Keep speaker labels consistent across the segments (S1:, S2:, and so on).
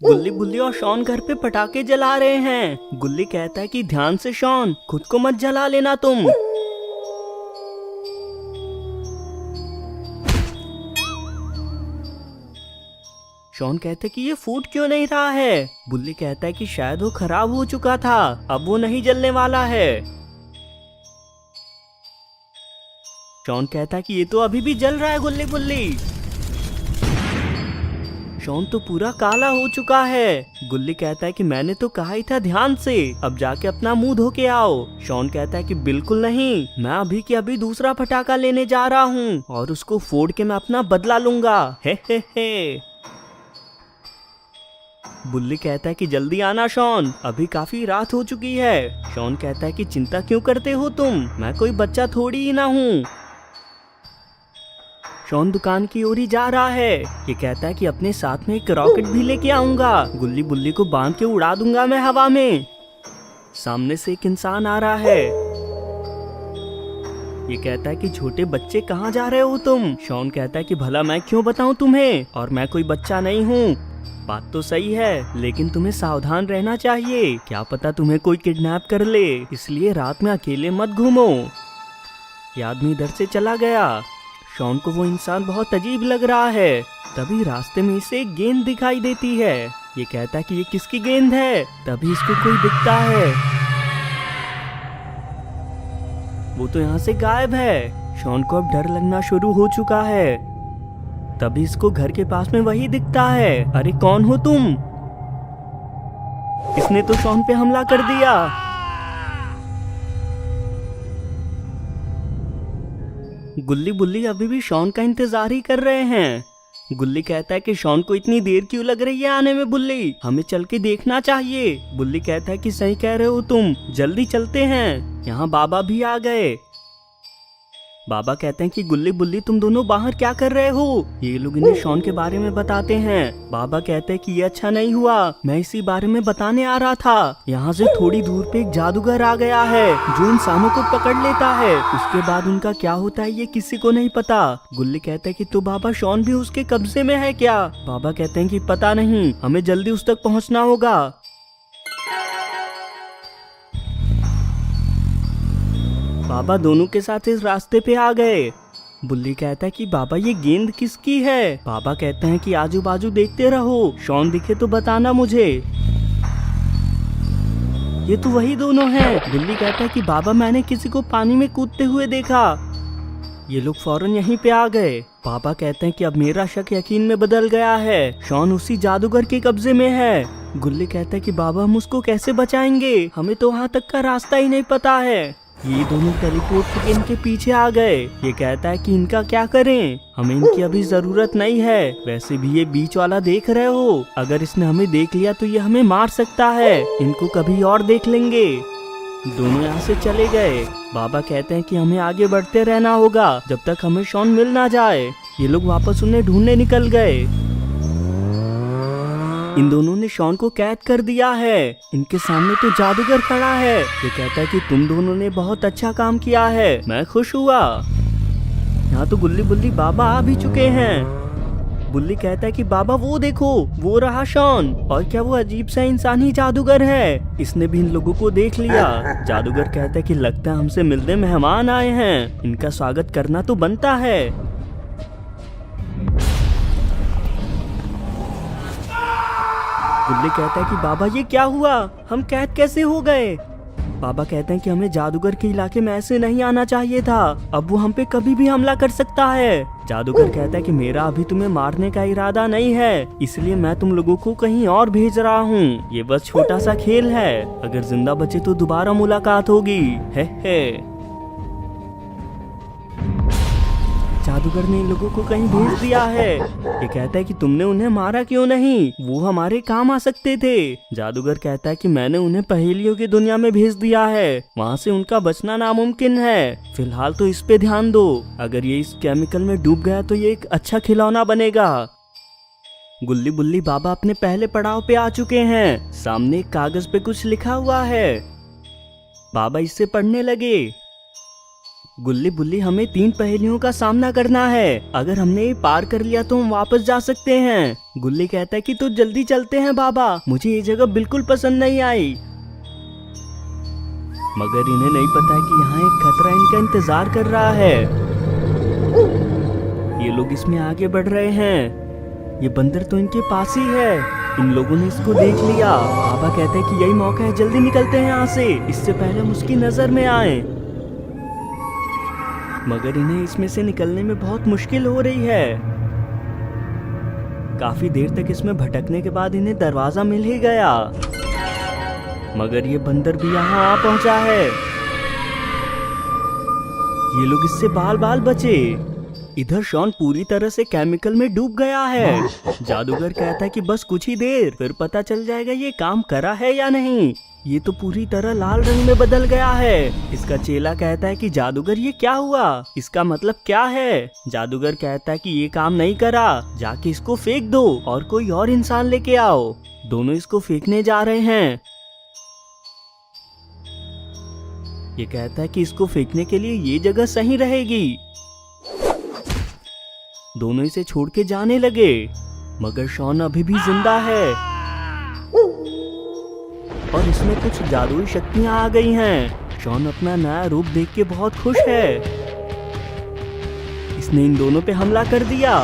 S1: गुल्ली बुल्ली और शॉन घर पे पटाखे जला रहे हैं। गुल्ली कहता है कि ध्यान से शॉन, खुद को मत जला लेना तुम। शॉन कहते कि ये फूट क्यों नहीं रहा है। बुल्ली कहता है कि शायद वो खराब हो चुका था, अब वो नहीं जलने वाला है। शॉन कहता है कि ये तो अभी भी जल रहा है गुल्ली बुल्ली। शॉन तो पूरा काला हो चुका है। गुल्ली कहता है कि मैंने तो कहा ही था ध्यान से, अब जाके अपना मुंह धो के आओ। शॉन कहता है कि बिल्कुल नहीं, मैं अभी के अभी दूसरा पटाखा लेने जा रहा हूँ और उसको फोड़ के मैं अपना बदला लूंगा। हे। बुल्ली कहता है कि जल्दी आना शॉन, अभी काफी रात हो चुकी है। शॉन कहता है कि चिंता क्यों करते हो तुम, मैं कोई बच्चा थोड़ी ही ना हूँ। शॉन दुकान की ओर ही जा रहा है। ये कहता है कि अपने साथ में एक रॉकेट भी लेके आऊंगा, गुल्ली बुल्ली को बांध के उड़ा दूंगा मैं हवा में। सामने से एक इंसान आ रहा है। ये कहता है कि छोटे बच्चे कहाँ जा रहे हो तुम। शॉन कहता है कि भला मैं क्यों बताऊं तुम्हें, और मैं कोई बच्चा नहीं हूँ। बात तो सही है, लेकिन तुम्हें सावधान रहना चाहिए, क्या पता तुम्हें कोई किडनैप कर ले, इसलिए रात में अकेले मत घूमो। ये आदमी इधर से चला गया। शॉन को वो इंसान बहुत अजीब लग रहा है। तभी रास्ते में इसे एक गेंद दिखाई देती है। ये कहता है कि ये किसकी गेंद है। तभी इसको कोई दिखता है, वो तो यहाँ से गायब है। शॉन को अब डर लगना शुरू हो चुका है। तभी इसको घर के पास में वही दिखता है। अरे कौन हो तुम। इसने तो शॉन पे हमला कर दिया। गुल्ली बुल्ली अभी भी शॉन का इंतजार ही कर रहे हैं। गुल्ली कहता है कि शॉन को इतनी देर क्यों लग रही है आने में बुल्ली, हमें चल के देखना चाहिए। बुल्ली कहता है कि सही कह रहे हो तुम, जल्दी चलते हैं। यहाँ बाबा भी आ गए। बाबा कहते हैं कि गुल्ली बुल्ली तुम दोनों बाहर क्या कर रहे हो। ये लोग इन्हें शॉन के बारे में बताते हैं। बाबा कहते हैं कि ये अच्छा नहीं हुआ, मैं इसी बारे में बताने आ रहा था। यहाँ से थोड़ी दूर पे एक जादूगर आ गया है जो इंसानों को पकड़ लेता है। उसके बाद उनका क्या होता है ये किसी को नहीं पता। गुल्ली कहते हैं कि तो बाबा शॉन भी उसके कब्जे में है क्या। बाबा कहते हैं कि पता नहीं, हमें जल्दी उस तक पहुँचना होगा। बाबा दोनों के साथ इस रास्ते पे आ गए। बुल्ली कहता है कि बाबा ये गेंद किसकी है। बाबा कहते हैं कि आजू बाजू देखते रहो, शॉन दिखे तो बताना मुझे। ये तो वही दोनों हैं। बुल्ली कहता है कि बाबा मैंने किसी को पानी में कूदते हुए देखा। ये लोग फौरन यहीं पे आ गए। बाबा कहते हैं कि अब मेरा शक यकीन में बदल गया है, शॉन उसी जादूगर के कब्जे में है। गुल्ली कहता है कि बाबा हम उसको कैसे बचाएंगे, हमें तो वहाँ तक का रास्ता ही नहीं पता है। ये दोनों टेलीपोर्ट होकर इनके पीछे आ गए। ये कहता है कि इनका क्या करें, हमें इनकी अभी जरूरत नहीं है। वैसे भी ये बीच वाला देख रहे हो, अगर इसने हमें देख लिया तो ये हमें मार सकता है, इनको कभी और देख लेंगे। दोनों यहाँ से चले गए। बाबा कहते हैं कि हमें आगे बढ़ते रहना होगा जब तक हमें शॉन मिल ना जाए। ये लोग वापस उन्हें ढूंढने निकल गए। इन दोनों ने शॉन को कैद कर दिया है। इनके सामने तो जादूगर खड़ा है। ये कहता है कि तुम दोनों ने बहुत अच्छा काम किया है, मैं खुश हुआ। यहाँ तो गुल्ली बुल्ली बाबा आ भी चुके हैं। बुल्ली कहता है कि बाबा वो देखो, वो रहा शॉन। और क्या वो अजीब सा इंसानी जादूगर है, इसने भी इन लोगों को देख लिया। जादूगर कहता है कि लगता है हमसे मिलने मेहमान आए हैं, इनका स्वागत करना तो बनता है। गुल्ली कहता है कि बाबा ये क्या हुआ, हम कैद कैसे हो गए। बाबा कहते हैं कि हमें जादूगर के इलाके में ऐसे नहीं आना चाहिए था, अब वो हम पे कभी भी हमला कर सकता है। जादूगर कहता है कि मेरा अभी तुम्हें मारने का इरादा नहीं है, इसलिए मैं तुम लोगों को कहीं और भेज रहा हूँ। ये बस छोटा सा खेल है, अगर जिंदा बचे तो दोबारा मुलाकात होगी। हे। जादूगर ने इन लोगों को कहीं भेज दिया है। ये कहता है कि तुमने उन्हें मारा क्यों नहीं, वो हमारे काम आ सकते थे। जादूगर कहता है कि मैंने उन्हें पहेलियों की दुनिया में भेज दिया है, वहाँ से उनका बचना नामुमकिन है। फिलहाल तो इस पे ध्यान दो, अगर ये इस केमिकल में डूब गया तो ये एक अच्छा खिलौना बनेगा। गुल्ली बुल्ली बाबा अपने पहले पड़ाव पे आ चुके हैं। सामने एक कागज पे कुछ लिखा हुआ है। बाबा इससे पढ़ने लगे। गुल्ली बुल्ली, हमें 3 पहेलियों का सामना करना है। अगर हमने ये पार कर लिया तो हम वापस जा सकते हैं। गुल्ली कहता है कि तो जल्दी चलते हैं बाबा, मुझे ये जगह बिल्कुल पसंद नहीं आई। मगर इन्हें नहीं पता है कि यहाँ एक खतरा इनका इंतजार कर रहा है। ये लोग इसमें आगे बढ़ रहे हैं। ये बंदर तो इनके पास ही है। इन लोगों ने इसको देख लिया। बाबा कहते हैं कि यही मौका है, जल्दी निकलते हैं यहाँ से, इससे पहले हम उसकी नजर में आए। मगर इन्हें इसमें से निकलने में बहुत मुश्किल हो रही है। काफी देर तक इसमें भटकने के बाद इन्हें दरवाजा मिल ही गया। मगर ये बंदर भी यहाँ आ पहुंचा है। ये लोग इससे बाल बाल बचे। इधर शॉन पूरी तरह से केमिकल में डूब गया है। जादूगर कहता है कि बस कुछ ही देर, फिर पता चल जाएगा ये काम करा है या नहीं। ये तो पूरी तरह लाल रंग में बदल गया है। इसका चेला कहता है कि जादूगर ये क्या हुआ, इसका मतलब क्या है। जादूगर कहता है कि ये काम नहीं करा, जाके इसको फेंक दो और कोई और इंसान लेके आओ। दोनों इसको फेंकने जा रहे हैं। ये कहता है कि इसको फेंकने के लिए ये जगह सही रहेगी। दोनों इसे छोड़ के जाने लगे। मगर शॉन अभी भी जिंदा है और इसमें कुछ जादुई शक्तियां आ गई हैं। शॉन अपना नया रूप देख के बहुत खुश है। इसने इन दोनों पे हमला कर दिया।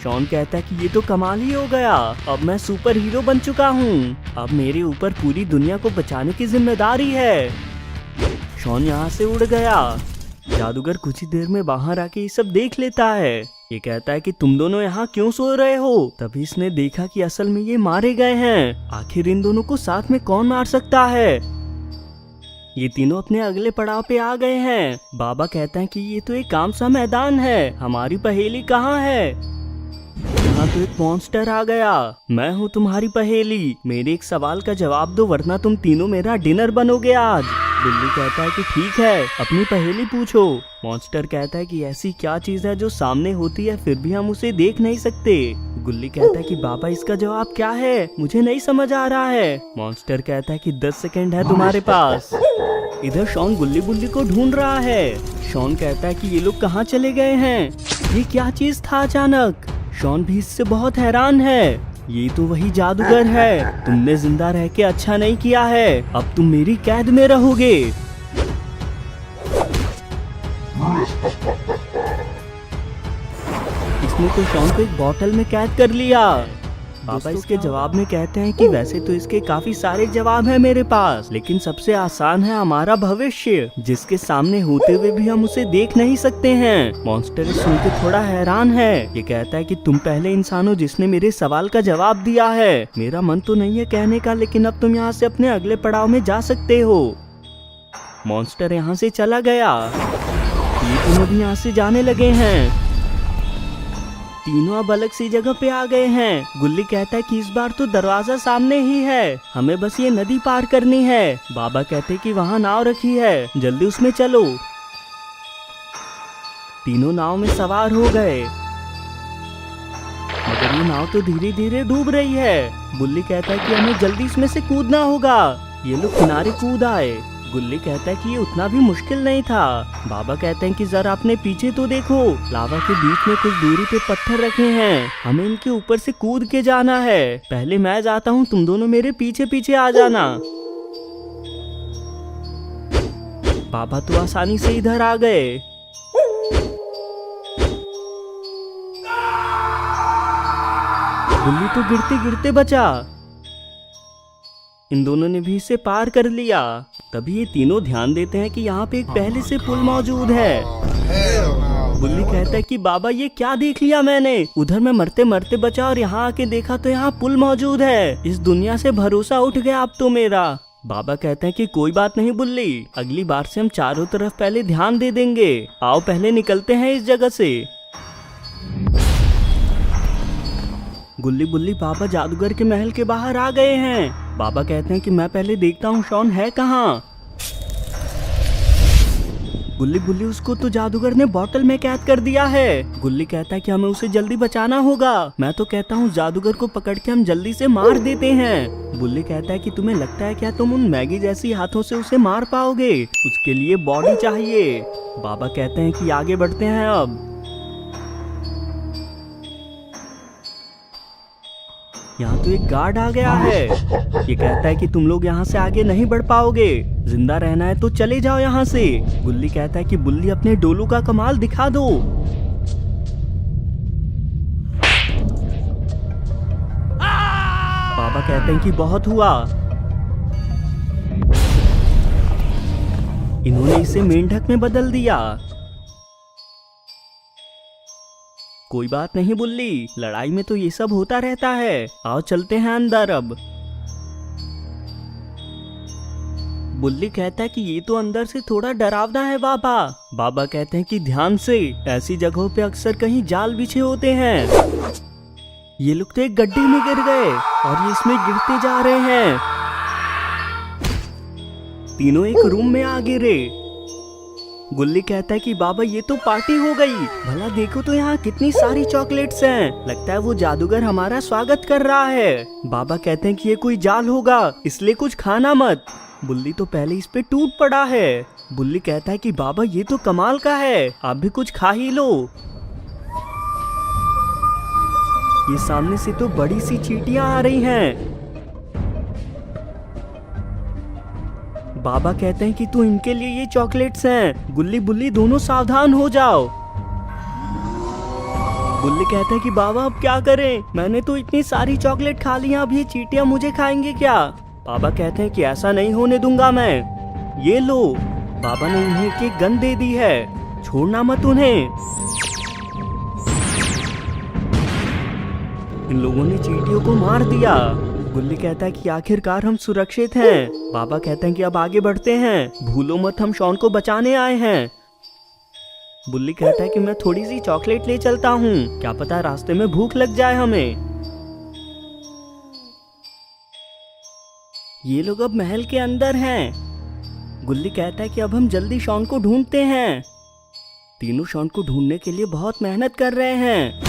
S1: शॉन कहता है कि ये तो कमाल ही हो गया, अब मैं सुपर हीरो बन चुका हूँ। अब मेरे ऊपर पूरी दुनिया को बचाने की जिम्मेदारी है। शॉन यहाँ से उड़ गया। जादूगर कुछ ही देर में बाहर आके ये सब देख लेता है। ये कहता है कि तुम दोनों यहाँ क्यों सो रहे हो। तभी इसने देखा कि असल में ये मारे गए हैं। आखिर इन दोनों को साथ में कौन मार सकता है। ये तीनों अपने अगले पड़ाव पे आ गए हैं। बाबा कहता है कि ये तो एक काम सा मैदान है, हमारी पहेली कहाँ है। यहाँ तो एक मॉन्स्टर आ गया। मैं हूँ तुम्हारी पहेली, मेरे एक सवाल का जवाब दो वरना तुम तीनों मेरा डिनर बनोगे आज। बिल्ली कहता है कि ठीक है, अपनी पहेली पूछो। मॉन्स्टर कहता है कि ऐसी क्या चीज है जो सामने होती है फिर भी हम उसे देख नहीं सकते। गुल्ली कहता है कि बाबा इसका जवाब क्या है, मुझे नहीं समझ आ रहा है। मॉन्स्टर कहता है कि 10 सेकंड है तुम्हारे पास। इधर शॉन गुल्ली बुल्ली को ढूंढ रहा है। शॉन कहता है कि ये लोग कहाँ चले गए हैं, ये क्या चीज था अचानक। शॉन भी इससे बहुत हैरान है। ये तो वही जादूगर है, तुमने जिंदा रह के अच्छा नहीं किया है, अब तुम मेरी कैद में रहोगे। इसने तो शॉन को एक बोतल में कैद कर लिया। पापा इसके जवाब में कहते हैं कि वैसे तो इसके काफी सारे जवाब हैं मेरे पास, लेकिन सबसे आसान है हमारा भविष्य, जिसके सामने होते हुए भी हम उसे देख नहीं सकते हैं। मॉन्स्टर सुन के थोड़ा हैरान है। ये कहता है कि तुम पहले इंसान हो जिसने मेरे सवाल का जवाब दिया है। मेरा मन तो नहीं है कहने का, लेकिन अब तुम यहाँ से अपने अगले पड़ाव में जा सकते हो। मॉन्स्टर यहाँ से चला गया। ये तीनों भी यहाँ से जाने लगे हैं। तीनों अब अलग सी जगह पे आ गए हैं। गुल्ली कहता है कि इस बार तो दरवाजा सामने ही है, हमें बस ये नदी पार करनी है। बाबा कहते हैं कि वहाँ नाव रखी है, जल्दी उसमें चलो। तीनों नाव में सवार हो गए, मगर ये नाव तो धीरे धीरे डूब रही है। गुल्ली कहता है कि हमें जल्दी इसमें से कूदना होगा। ये लोग किनारे कूद आए। गुल्ली कहता है कि ये उतना भी मुश्किल नहीं था। बाबा कहते हैं कि जरा अपने पीछे तो देखो, लावा के बीच में कुछ दूरी पे पत्थर रखे हैं, हमें इनके ऊपर से कूद के जाना है। पहले मैं जाता हूँ, तुम दोनों मेरे पीछे पीछे आ जाना। बाबा तो आसानी से इधर आ गए। गुल्ली तो गिरते गिरते बचा। इन दोनों ने भी इसे पार कर लिया। तभी ये तीनों ध्यान देते हैं कि यहाँ पे एक पहले से पुल मौजूद है। गुल्ली कहता है कि बाबा ये क्या देख लिया मैंने, उधर मैं मरते मरते बचा और यहाँ आके देखा तो यहाँ पुल मौजूद है। इस दुनिया से भरोसा उठ गया अब तो मेरा। बाबा कहते हैं कि कोई बात नहीं बुल्ली, अगली बार से हम चारों तरफ पहले ध्यान दे देंगे। आओ पहले निकलते हैं इस जगह से। गुल्ली बुल्ली बाबा जादूगर के महल के बाहर आ गए हैं। बाबा कहते हैं कि मैं पहले देखता हूँ शॉन है कहाँ। गुल्ली बुल्ली उसको तो जादूगर ने बोतल में कैद कर दिया है। गुल्ली कहता है कि हमें उसे जल्दी बचाना होगा। मैं तो कहता हूँ जादूगर को पकड़ के हम जल्दी से मार देते हैं। बुल्ली कहता है कि तुम्हें लगता है क्या तुम उन मैगी जैसी हाथों से उसे मार पाओगे? उसके लिए बॉडी चाहिए। बाबा कहते हैं कि आगे बढ़ते हैं अब। यहाँ तो एक गार्ड आ गया है। ये कहता है कि तुम लोग यहाँ से आगे नहीं बढ़ पाओगे, जिंदा रहना है तो चले जाओ यहाँ से। गुल्ली कहता है कि बुल्ली अपने डोलू का कमाल दिखा दो। बाबा कहते हैं कि बहुत हुआ। इन्होंने इसे मेंढक में बदल दिया। कोई बात नहीं बुल्ली, लड़ाई में तो ये सब होता रहता है। आओ चलते हैं अंदर अब। बुल्ली कहता है कि ये तो अंदर से थोड़ा डरावना है बाबा। बाबा कहते हैं कि ध्यान से, ऐसी जगहों पे अक्सर कहीं जाल बिछे होते हैं। ये लोग तो एक गड्ढे में गिर गए और ये इसमें गिरते जा रहे हैं। तीनों एक रूम में आ गिरे। गुल्ली कहता है कि बाबा ये तो पार्टी हो गई। भला देखो तो यहाँ कितनी सारी चॉकलेट्स हैं। लगता है वो जादूगर हमारा स्वागत कर रहा है। बाबा कहते हैं कि ये कोई जाल होगा, इसलिए कुछ खाना मत। बुल्ली तो पहले इस पे टूट पड़ा है। बुल्ली कहता है कि बाबा ये तो कमाल का है, आप भी कुछ खा ही लो। ये सामने से तो बड़ी सी चींटियां आ रही हैं। बाबा कहते हैं कि तू इनके लिए ये चॉकलेट्स हैं। गुल्ली बुल्ली दोनों सावधान हो जाओ। गुल्ली कहते हैं कि बाबा अब क्या करें, मैंने तो इतनी सारी चॉकलेट खा ली, अब ये चींटियां मुझे खाएंगे क्या? बाबा कहते हैं कि ऐसा नहीं होने दूंगा मैं। ये लो। बाबा ने इन्हें एक गन दे दी है, छोड़ना मत उन्हें। इन लोगों ने चींटियों को मार दिया। गुल्ली कहता है कि आखिरकार हम सुरक्षित हैं। बाबा कहते हैं कि अब आगे बढ़ते हैं, भूलो मत हम शॉन को बचाने आए हैं। बुल्ली कहता है कि मैं थोड़ी सी चॉकलेट ले चलता हूँ, क्या पता रास्ते में भूख लग जाए हमें। ये लोग अब महल के अंदर हैं। गुल्ली कहता है कि अब हम जल्दी शॉन को ढूंढते हैं। तीनों शॉन को ढूंढने के लिए बहुत मेहनत कर रहे हैं।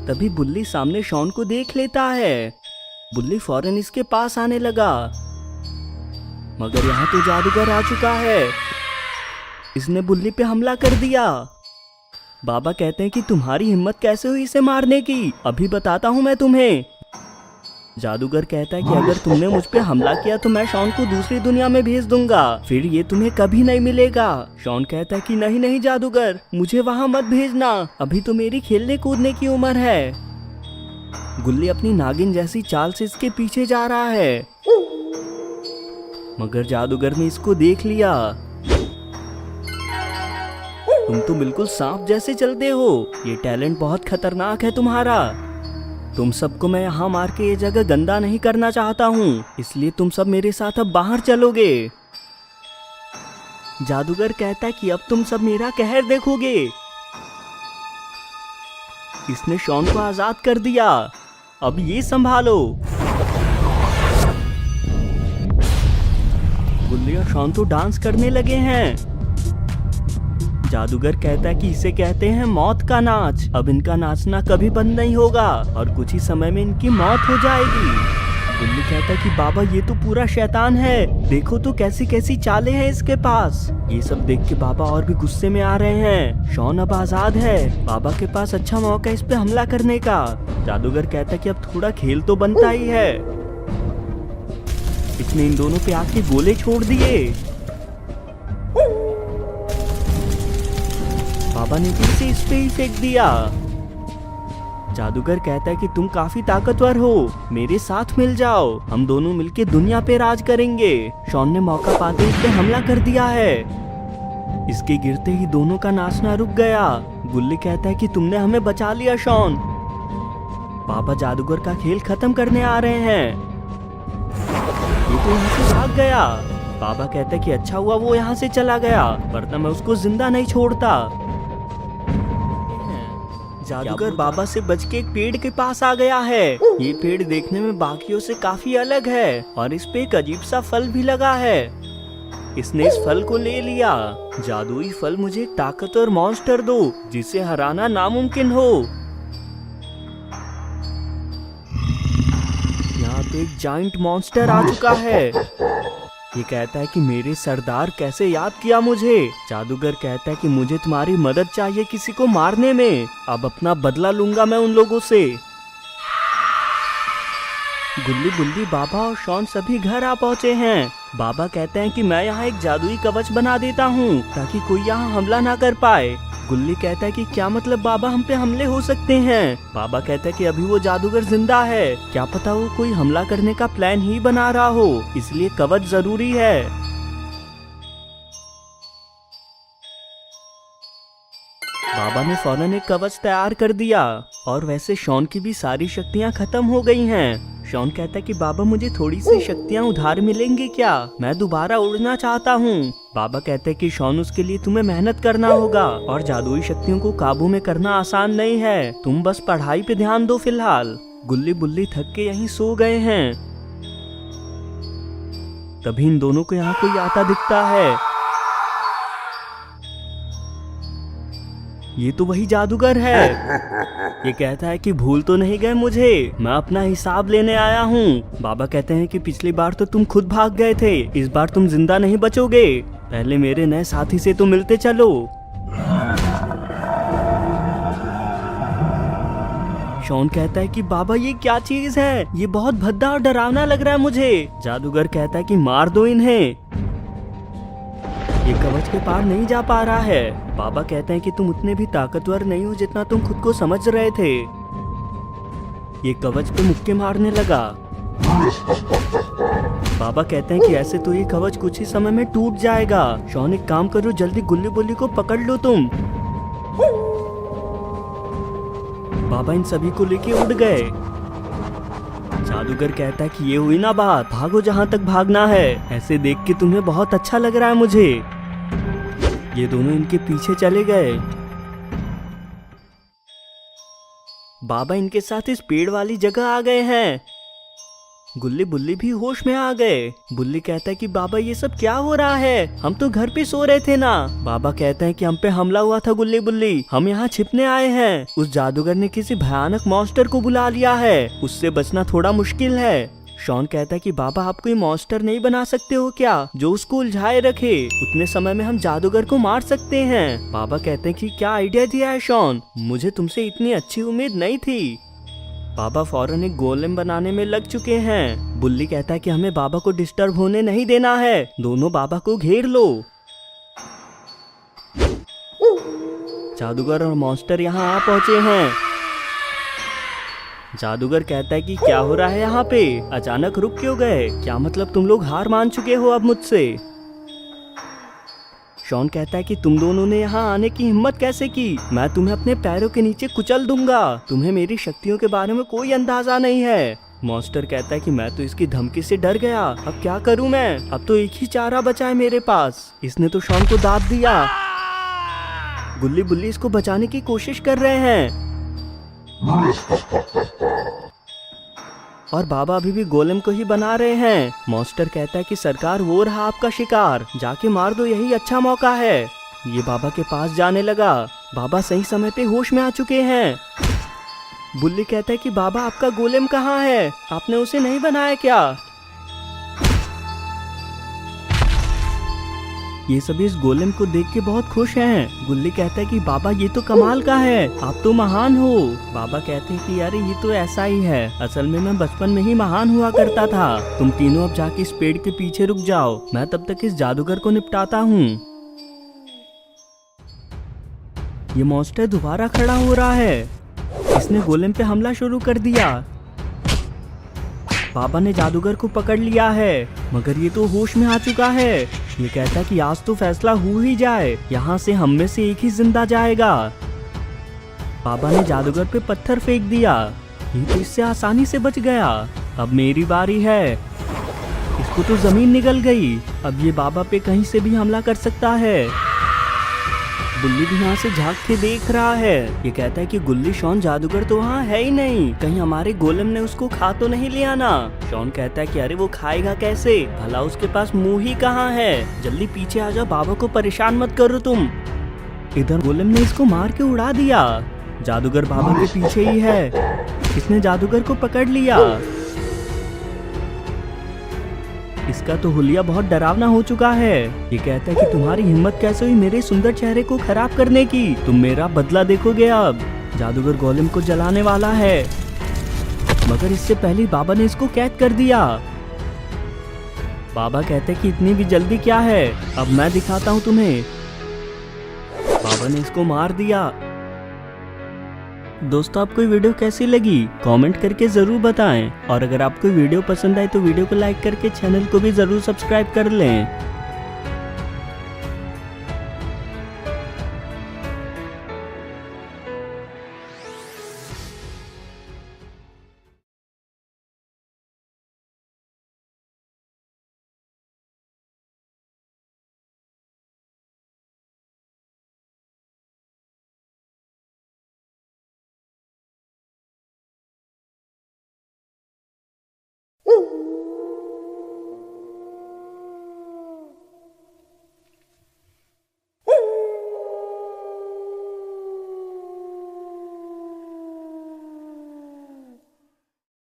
S1: तभी बुल्ली सामने शॉन को देख लेता है। बुल्ली फौरन इसके पास आने लगा, मगर यहाँ तो जादूगर आ चुका है। इसने बुल्ली पे हमला कर दिया। बाबा कहते हैं कि तुम्हारी हिम्मत कैसे हुई इसे मारने की, अभी बताता हूँ मैं तुम्हें। जादूगर कहता है कि अगर तुमने मुझ पे हमला किया तो मैं शॉन को दूसरी दुनिया में भेज दूंगा, फिर ये तुम्हें कभी नहीं मिलेगा। शॉन कहता है कि नहीं नहीं जादूगर, मुझे वहां मत भेजना, अभी तो मेरी खेलने कूदने की उम्र है। गुल्ली अपनी नागिन जैसी चाल से इसके पीछे जा रहा है, मगर जादूगर ने इसको देख लिया। तुम तो बिल्कुल सांप जैसे चलते हो, ये टैलेंट बहुत खतरनाक है तुम्हारा। तुम सबको मैं यहाँ मार के ये जगह गंदा नहीं करना चाहता हूँ, इसलिए तुम सब मेरे साथ अब बाहर चलोगे। जादूगर कहता है कि अब तुम सब मेरा कहर देखोगे। इसने शॉन को आजाद कर दिया, अब ये संभालो। गुल्ली और शॉन तो डांस करने लगे हैं। जादूगर कहता है कि इसे कहते हैं मौत का नाच। अब इनका नाचना कभी बंद नहीं होगा और कुछ ही समय में इनकी मौत हो जाएगी। गुल्ली कहता है कि बाबा ये तो पूरा शैतान है, देखो तो कैसी कैसी चालें हैं इसके पास। ये सब देख के बाबा और भी गुस्से में आ रहे हैं। शॉन अब आजाद है, बाबा के पास अच्छा मौका इस पे हमला करने का। जादूगर कहता है कि अब थोड़ा खेल तो बनता ही है। इसने इन दोनों पे आके गोले छोड़ दिए। बाबा ने फिर से इस पे ही फेंक दिया। जादूगर कहता है कि तुम काफी ताकतवर हो, मेरे साथ मिल जाओ, हम दोनों मिलके दुनिया पे राज करेंगे। शॉन ने मौका पाते इस पे हमला कर दिया है। इसके गिरते ही दोनों का नाचना रुक गया। गुल्ली कहता है कि तुमने हमें बचा लिया शॉन। बाबा जादूगर का खेल खत्म करने आ रहे हैं। ये तो यहाँ से भाग गया। बाबा कहता है कि अच्छा हुआ वो यहाँ से चला गया, वरना मैं उसको जिंदा नहीं छोड़ता। जादूगर बाबा से बच के एक पेड़ के पास आ गया है। ये पेड़ देखने में बाकियों से काफी अलग है और इस पे एक अजीब सा फल भी लगा है। इसने इस फल को ले लिया। जादुई फल मुझे एक ताकतवर मॉन्स्टर दो जिसे हराना नामुमकिन हो। यहाँ पे एक जाइंट मॉन्स्टर आ चुका है। ये कहता है कि मेरे सरदार कैसे याद किया मुझे। जादूगर कहता है कि मुझे तुम्हारी मदद चाहिए किसी को मारने में। अब अपना बदला लूंगा मैं उन लोगों से। गुल्ली बुल्ली, बाबा और शॉन सभी घर आ पहुंचे हैं। बाबा कहते हैं कि मैं यहाँ एक जादुई कवच बना देता हूँ ताकि कोई यहाँ हमला ना कर पाए। गुल्ली कहता है कि क्या मतलब बाबा, हम पे हमले हो सकते हैं। बाबा कहता है कि अभी वो जादूगर जिंदा है, क्या पता वो कोई हमला करने का प्लान ही बना रहा हो, इसलिए कवच जरूरी है। बाबा ने फौरन एक कवच तैयार कर दिया और वैसे शॉन की भी सारी शक्तियाँ खत्म हो गई हैं। शॉन कहता है कि बाबा मुझे थोड़ी सी शक्तियाँ उधार मिलेंगी क्या, मैं दोबारा उड़ना चाहता हूँ। बाबा कहते हैं कि शॉन उसके लिए तुम्हें मेहनत करना होगा और जादुई शक्तियों को काबू में करना आसान नहीं है, तुम बस पढ़ाई पे ध्यान दो फिलहाल। गुल्ली बुल्ली थक के यहीं सो गए हैं। तभी इन दोनों को यहाँ कोई आता दिखता है। ये तो वही जादूगर है। ये कहता है कि भूल तो नहीं गए मुझे, मैं अपना हिसाब लेने आया हूँ। बाबा कहते हैं कि पिछली बार तो तुम खुद भाग गए थे, इस बार तुम जिंदा नहीं बचोगे, पहले मेरे नए साथी से तो मिलते चलो। शॉन कहता है कि बाबा ये क्या चीज है, ये बहुत भद्दा और डरावना लग रहा है मुझे। जादूगर कहता है कि मार दो इन्हें, ये कवच के पार नहीं जा पा रहा है। बाबा कहते हैं कि तुम उतने भी ताकतवर नहीं हो जितना तुम खुद को समझ रहे थे। ये कवच पे मुक्के मारने लगा। बाबा कहते हैं कि ऐसे तो ये कवच कुछ ही समय में टूट जाएगा। शॉन एक काम करो, जल्दी गुल्ली बुल्ली को पकड़ लो तुम। बाबा इन सभी को लेके उड़ गए। जादूगर कहता है कि ये हुई ना बात, भागो जहाँ तक भागना है, ऐसे देख के तुम्हें बहुत अच्छा लग रहा है मुझे। ये दोनों इनके पीछे चले गए। बाबा इनके साथ इस पेड़ वाली जगह आ गए हैं। गुल्ली बुल्ली भी होश में आ गए। बुल्ली कहता है कि बाबा ये सब क्या हो रहा है, हम तो घर पे सो रहे थे ना। बाबा कहते हैं कि हम पे हमला हुआ था गुल्ली बुल्ली, हम यहाँ छिपने आए हैं। उस जादूगर ने किसी भयानक मॉन्स्टर को बुला लिया है, उससे बचना थोड़ा मुश्किल है। शॉन कहता है कि बाबा आप कोई मॉन्स्टर नहीं बना सकते हो क्या जो उसको उलझाए रखे, उतने समय में हम जादूगर को मार सकते हैं। बाबा कहते हैं कि क्या आइडिया दिया है शॉन, मुझे तुमसे इतनी अच्छी उम्मीद नहीं थी। बाबा फौरन एक गोलेम बनाने में लग चुके हैं। बुल्ली कहता है कि हमें बाबा को डिस्टर्ब होने नहीं देना है, दोनों बाबा को घेर लो। जादूगर और मॉन्स्टर यहाँ आ पहुंचे हैं। जादूगर कहता है कि क्या हो रहा है यहाँ पे, अचानक रुक क्यों गए, क्या मतलब तुम लोग हार मान चुके हो अब मुझसे। शॉन कहता है कि तुम दोनों ने यहाँ आने की हिम्मत कैसे की, मैं तुम्हें अपने पैरों के नीचे कुचल दूंगा, तुम्हें मेरी शक्तियों के बारे में कोई अंदाजा नहीं है। मॉन्स्टर कहता है कि मैं तो इसकी धमकी से डर गया, अब क्या करूं मैं, अब तो एक ही चारा बचा है मेरे पास। इसने तो शॉन को दाब दिया। गुल्ली बुल्ली इसको बचाने की कोशिश कर रहे हैं और बाबा अभी भी गोलेम को ही बना रहे हैं। मॉन्स्टर कहता है कि सरकार वो रहा आपका शिकार, जाके मार दो, यही अच्छा मौका है। ये बाबा के पास जाने लगा। बाबा सही समय पे होश में आ चुके हैं। बुल्ली कहता है कि बाबा आपका गोलेम कहाँ है, आपने उसे नहीं बनाया क्या। ये सभी इस गोलेम को देख के बहुत खुश हैं। गुल्ली कहता है कि बाबा ये तो कमाल का है, आप तो महान हो। बाबा कहते हैं कि यार ये तो ऐसा ही है, असल में मैं बचपन में ही महान हुआ करता था। तुम तीनों अब जाके इस पेड़ के पीछे रुक जाओ, मैं तब तक इस जादूगर को निपटाता हूँ। ये मॉन्स्टर दोबारा खड़ा हो रहा है, इसने गोलेम पे हमला शुरू कर दिया। बाबा ने जादूगर को पकड़ लिया है, मगर ये तो होश में आ चुका है। ये कहता है कि आज तो फैसला हो ही जाए, यहाँ से हम में से एक ही जिंदा जाएगा। बाबा ने जादूगर पे पत्थर फेंक दिया, ये तो इससे आसानी से बच गया। अब मेरी बारी है। इसको तो जमीन निगल गई, अब ये बाबा पे कहीं से भी हमला कर सकता है। बुल्ली भी यहाँ से झांक के देख रहा है। ये कहता है कि गुल्ली शॉन जादूगर तो वहाँ है ही नहीं, कहीं हमारे गोलम ने उसको खा तो नहीं लिया ना। शॉन कहता है कि अरे वो खाएगा कैसे, भला उसके पास मुंह ही कहाँ है, जल्दी पीछे आ जाओ, बाबा को परेशान मत करो तुम। इधर गोलम ने इसको मार के उड़ा दिया। जादूगर बाबा के पीछे ही है, इसने जादूगर को पकड़ लिया। इसका तो हुलिया बहुत डरावना हो चुका है। ये कहता है कि तुम्हारी हिम्मत कैसे हुई मेरे सुंदर चेहरे को खराब करने की, तुम मेरा बदला देखोगे अब। जादूगर गोलेम को जलाने वाला है, मगर इससे पहले बाबा ने इसको कैद कर दिया। बाबा कहते हैं कि इतनी भी जल्दी क्या है, अब मैं दिखाता हूँ तुम्हें। बाबा ने इसको मार दिया। दोस्तों, आपको वीडियो कैसी लगी कमेंट करके जरूर बताएं, और अगर आपको वीडियो पसंद आए तो वीडियो को लाइक करके चैनल को भी जरूर सब्सक्राइब कर लें।